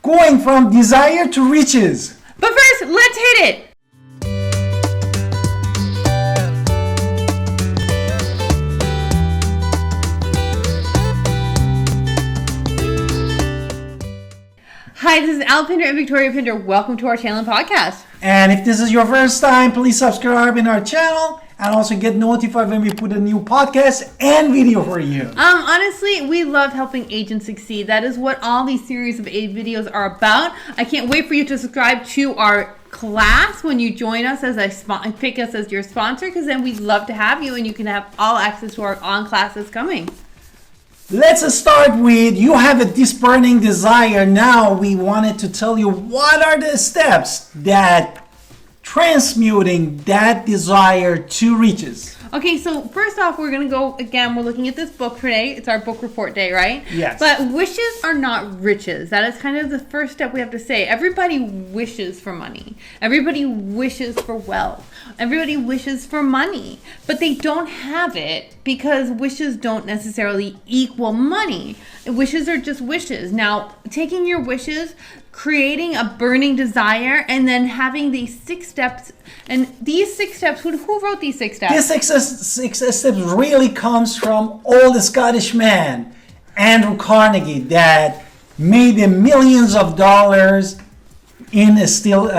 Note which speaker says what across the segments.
Speaker 1: going from desire to riches.
Speaker 2: But first, let's hit it. Hi, this is Al Pinder and Victoria Pinder. Welcome to our channel and podcast.
Speaker 1: And if this is your first time, please subscribe in our channel and also get notified when we put a new podcast and video for you.
Speaker 2: Honestly, we love helping agents succeed. That is what all these series of videos are about. I can't wait for you to subscribe to our class when you join us as pick us as your sponsor, because then we'd love to have you and you can have all access to our on classes coming.
Speaker 1: Let's start with, you have a disburning desire. Now we wanted to tell you what are the steps that transmuting that desire to riches.
Speaker 2: Okay, so first off, we're going to go, again, we're looking at this book today. It's our book report day, right?
Speaker 1: Yes.
Speaker 2: But wishes are not riches. That is kind of the first step we have to say. Everybody wishes for money. Everybody wishes for wealth. Everybody wishes for money. But they don't have it because wishes don't necessarily equal money. Wishes are just wishes. Now, taking your wishes, creating a burning desire, and then having these 6 steps. And these 6 steps, who wrote these 6 steps?
Speaker 1: These six steps really comes from old Scottish man, Andrew Carnegie, that made millions of dollars in the steel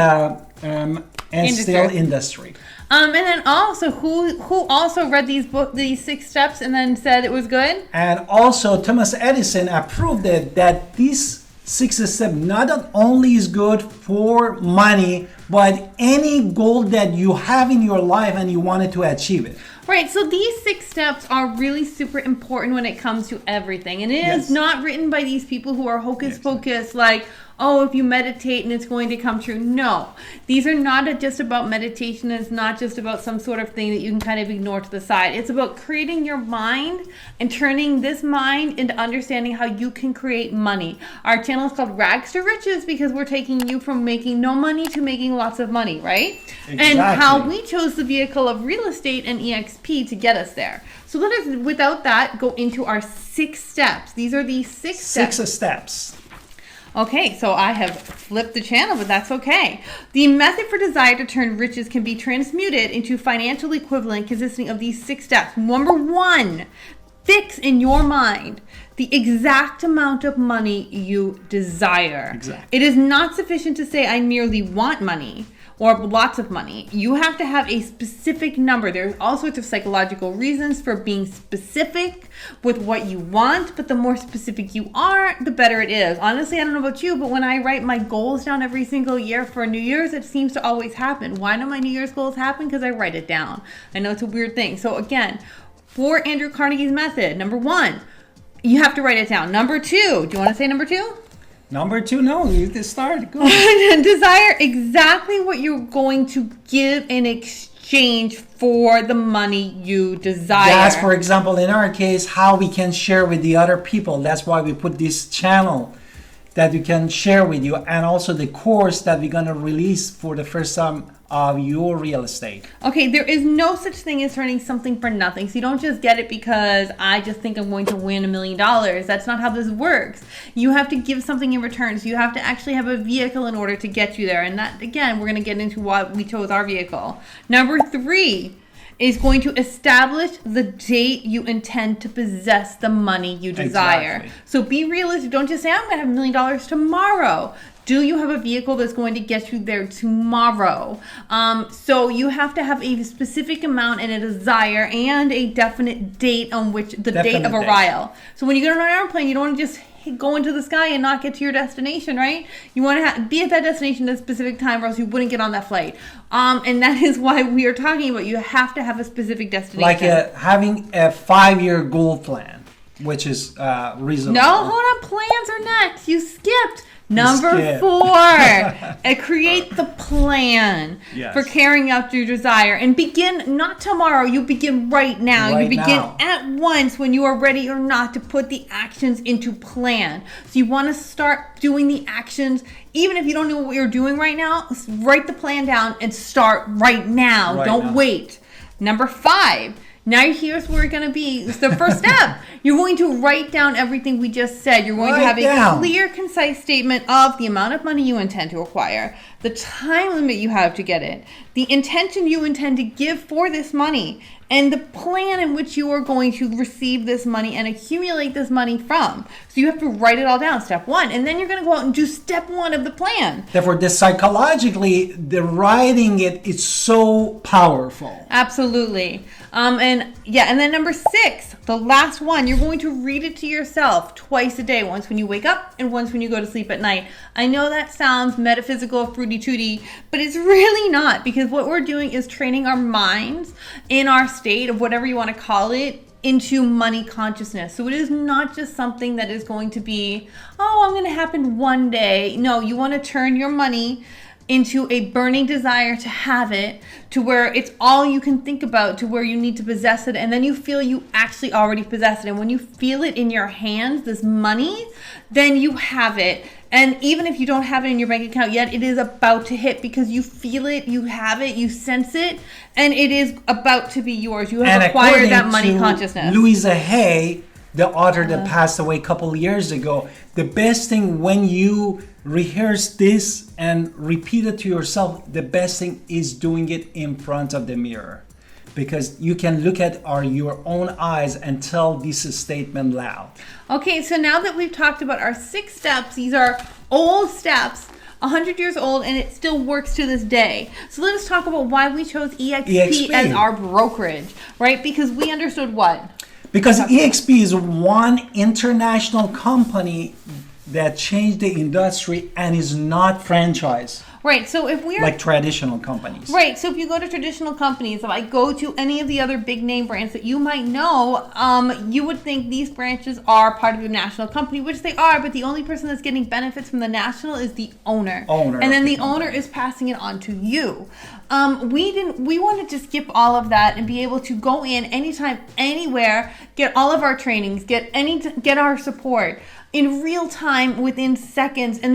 Speaker 1: industry.
Speaker 2: And then also, who also read these 6 steps and then said it was good?
Speaker 1: And also, Thomas Edison approved it, that this 6 steps not only is good for money, but any goal that you have in your life and you wanted to achieve it.
Speaker 2: Right, so these 6 steps are really super important when it comes to everything. And it is not written by these people who are hocus pocus, like, oh, if you meditate and it's going to come true. No, these are not just about meditation. It's not just about some sort of thing that you can kind of ignore to the side. It's about creating your mind and turning this mind into understanding how you can create money. Our channel is called Rags to Riches because we're taking you from making no money to making lots of money, right? Exactly. And how we chose the vehicle of real estate and EXP to get us there. So let us, without that, go into our 6 steps. These are the 6 steps.
Speaker 1: 6 steps.
Speaker 2: Okay, so I have flipped the channel, but that's okay. The method for desire to turn riches can be transmuted into financial equivalent consisting of these 6 steps. Number 1, fix in your mind the exact amount of money you desire.
Speaker 1: Exactly.
Speaker 2: It is not sufficient to say, I merely want money or lots of money. You have to have a specific number. There's all sorts of psychological reasons for being specific with what you want, but the more specific you are, the better it is. Honestly, I don't know about you, but when I write my goals down every single year for New Year's, it seems to always happen. Why do my New Year's goals happen? Because I write it down. I know it's a weird thing. So again, for Andrew Carnegie's method, number 1, you have to write it down. Number 2, do you want to say number 2?
Speaker 1: Number 2, no, you just start. Go.
Speaker 2: Desire exactly what you're going to give in exchange for the money you desire.
Speaker 1: That's, for example, in our case, how we can share with the other people. That's why we put this channel that we can share with you, and also the course that we're going to release for the first time of your real estate.
Speaker 2: Okay, there is no such thing as turning something for nothing. So you don't just get it because I just think I'm going to win $1 million. That's not how this works. You have to give something in return. So you have to actually have a vehicle in order to get you there. And that, again, we're going to get into why we chose our vehicle. Number 3 is going to establish the date you intend to possess the money you desire.
Speaker 1: Exactly.
Speaker 2: So be realistic. Don't just say, I'm going to have $1 million tomorrow. Do you have a vehicle that's going to get you there tomorrow? So you have to have a specific amount and a desire and a definite date on which the date of arrival. So when you get on an airplane, you don't want to just go into the sky and not get to your destination, right? You want to be at that destination at a specific time, or else you wouldn't get on that flight. And that is why we are talking about you have to have a specific destination.
Speaker 1: Like having a 5-year goal plan, which is reasonable.
Speaker 2: No, hold on. Plans are next. You skipped. Number 4, create the plan for carrying out your desire, and begin not tomorrow. You begin right now. You begin at once when you are ready or not to put the actions into plan. So you want to start doing the actions, even if you don't know what you're doing right now. Write the plan down and start right now. Don't wait. Number 5. Now here's where we're going to be. It's the first step. You're going to write down everything we just said. You're going to have a clear, concise statement of the amount of money you intend to acquire, the time limit you have to get it, the intention you intend to give for this money, and the plan in which you are going to receive this money and accumulate this money from. So you have to write it all down, step one. And then you're going to go out and do step one of the plan.
Speaker 1: Therefore, psychologically, the writing it is so powerful.
Speaker 2: Absolutely. And then number 6, the last one, you're going to read it to yourself twice a day, once when you wake up and once when you go to sleep at night. I know that sounds metaphysical, fruity tooty, but it's really not, because what we're doing is training our minds in our state of whatever you want to call it into money consciousness. So it is not just something that is going to be, I'm going to happen one day. No, you want to turn your money into a burning desire to have it, to where it's all you can think about, to where you need to possess it, and then you feel you actually already possess it. And when you feel it in your hands, this money, then you have it. And even if you don't have it in your bank account yet, it is about to hit, because you feel it, you have it, you sense it, and it is about to be yours. You have acquired that money consciousness.
Speaker 1: Louisa Hay, the author that passed away a couple years ago, the best thing when you rehearse this and repeat it to yourself, the best thing is doing it in front of the mirror, because you can look at your own eyes and tell this statement loud.
Speaker 2: Okay, so now that we've talked about our 6 steps, these are old steps, 100 years old, and it still works to this day. So let us talk about why we chose EXP as our brokerage, right? Because we understood what?
Speaker 1: Because EXP is one international company that changed the industry and is not franchise.
Speaker 2: Right, so if we're...
Speaker 1: like traditional companies.
Speaker 2: Right, so if you go to traditional companies, if I go to any of the other big name brands that you might know, you would think these branches are part of the national company, which they are, but the only person that's getting benefits from the national is the owner. And then the owner is passing it on to you. We wanted to skip all of that and be able to go in anytime, anywhere, get all of our trainings, get our support in real time within seconds, and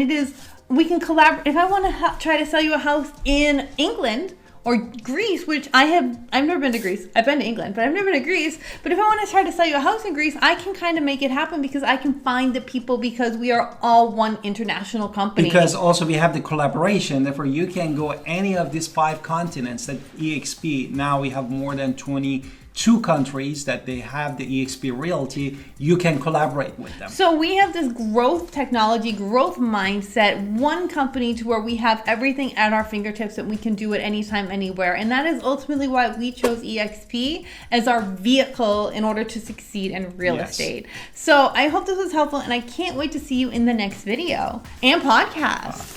Speaker 2: we can collaborate. If I want to try to sell you a house in England or Greece, which I've never been to Greece. I've been to England, but I've never been to Greece. But if I want to try to sell you a house in Greece, I can kind of make it happen, because I can find the people, because we are all one international company.
Speaker 1: Because also we have the collaboration. Therefore, you can go any of these 5 continents that EXP. Now we have more than 22 countries that they have the EXP Realty. You can collaborate with them.
Speaker 2: So we have this growth technology, growth mindset, one company to where we have everything at our fingertips and we can do it anytime, anywhere. And that is ultimately why we chose EXP as our vehicle in order to succeed in real estate. So I hope this was helpful, and I can't wait to see you in the next video and podcast.